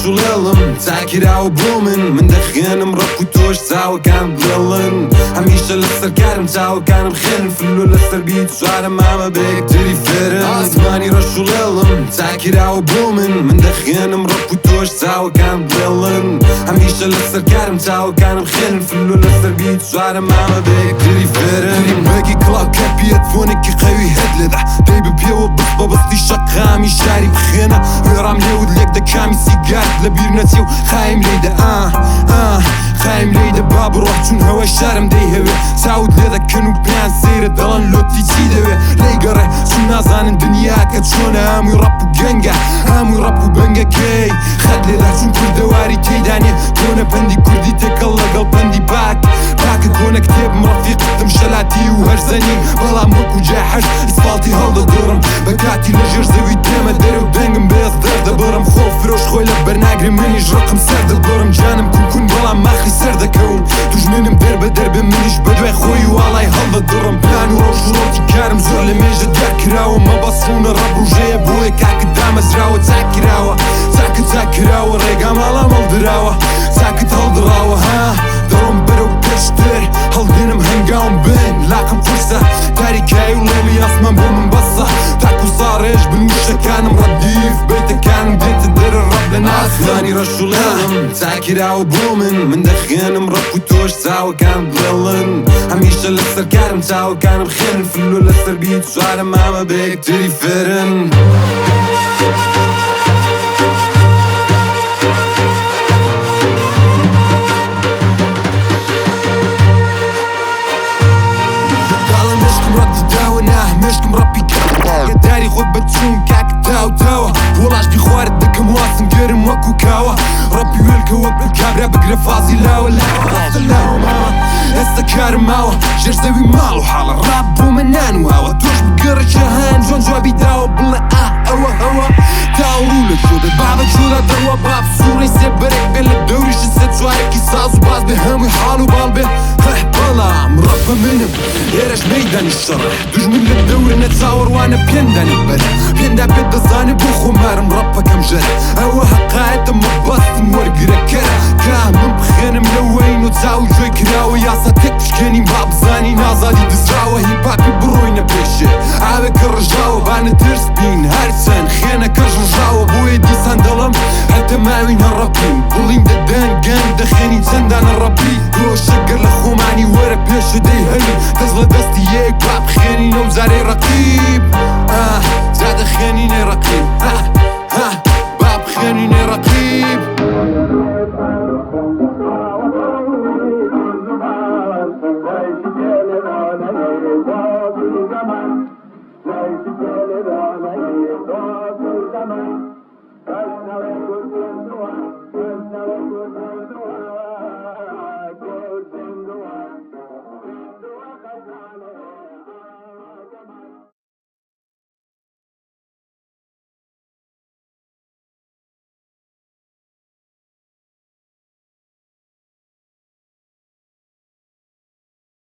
رجل يلم تاكيرا وبلومن من دخين مرق وتوش تاوى كان بللن هميشه لسر كارم تاوى كان بخير فلو لسر بيت سوار ماما بيك تري فيرن اسماني رجل يلم تاكيرا وبلومن من دخين مرق وتوش تاوى كان بللن هميشه لسر كارم تاوى كان بخير فلو لسر بيت سوار ماما بيك تري فيرن باقي كلاو كابيت فونك قوي هاد لذا دايب بيو بصبا بصدي شقامي شاري بخينا ويرام ليود ليك دا كامي سيجارت لبيرناتيو خايم ليدا خايم ليدا باب روح تون هوا شارم دي هوا ساود لذا كنو بيان سير دلان لوتي تيدوي ليقره سونا زان دنيا كتشونا هامو رابو جنگا هامو رابو بنگا كي خد لذا تون كل دواري تيداني كونا بندي كردي تكالله قلب بندي باك كونا كتاب مرفيق تمشلاتي وهرزاني بلا مركو جاحش اسفالتي هالدا دورم بكاتي لجر زوي ديما دارو بانقم بيض داردا برم خوف فروش خويلة برناقري منيش رقم سرد البرم جانم كون بلا ماخي سرد كون توج منم دربة دربة منيش بدوي خوي والله هالدا دورم بلان وروش وروتي كارم زور لميجة داكراوة ما بصونا رب رجايا بوي كاك داما زراوة تاكراوة تاكراوة ريقا مالا مالدراوة تاكت هالدراوة ها دروم برو كشتر هالدينم هنقاوم بين لاقم فرصة تاريكاي ولولي اسمان بومن بصة تاكو صاريش بالمشة كان مرديف بيتك كان بديت تدير الرب لناس ثاني رجل يلم تاكيرا وبومن من دخين مرق وتوش تاوى كان بللن هميشه لسر كارم تاوى كان بخير فلو لسر بيت سوار ماما بيك تري فيرن مشكم ربي داري خود بتشون كاك تاو تاوا ولاش دي خوارد دك مواسم قرم وكو كاوا ربي والكواب الكابرا بقرا فازي لاوا لاوا ماما هسا كارم ماوا جير سوي مالو حالا راب ومنان واوا توش بقرا شهان جون جوابي داوا بلا هوا تاو رولا جودة بابا جودة دروا باب سوري سيبريك بلا دوري شسد شواري كيساز وباز بهمي حالو بالبي بلا مربى منهم يرش ميدان الشرح دوج من الدور نتصاور وانا بينداني بيندا بيدا زاني بوخو مار مربى كم جرح هوا حقايت مبسط نورق ركرة كاه من بخين ملوين وتساوي جوي كراوي ياسا تكش كاني باب زاني نازالي دزراوة هي بابي بروينا بيشي عابك الرجاوة بانا ترس بين هارسان خينا كرجاوة بوي دي ساندلم حتى ماوين الربين بولين ددان قان دخيني تندان الربي كلو شقر لخوماني ورا بيش دي هلي تزل دستي ياك باب خيني نوزاري رقيب زاد خيني رقيب باب خيني رقيب Come on.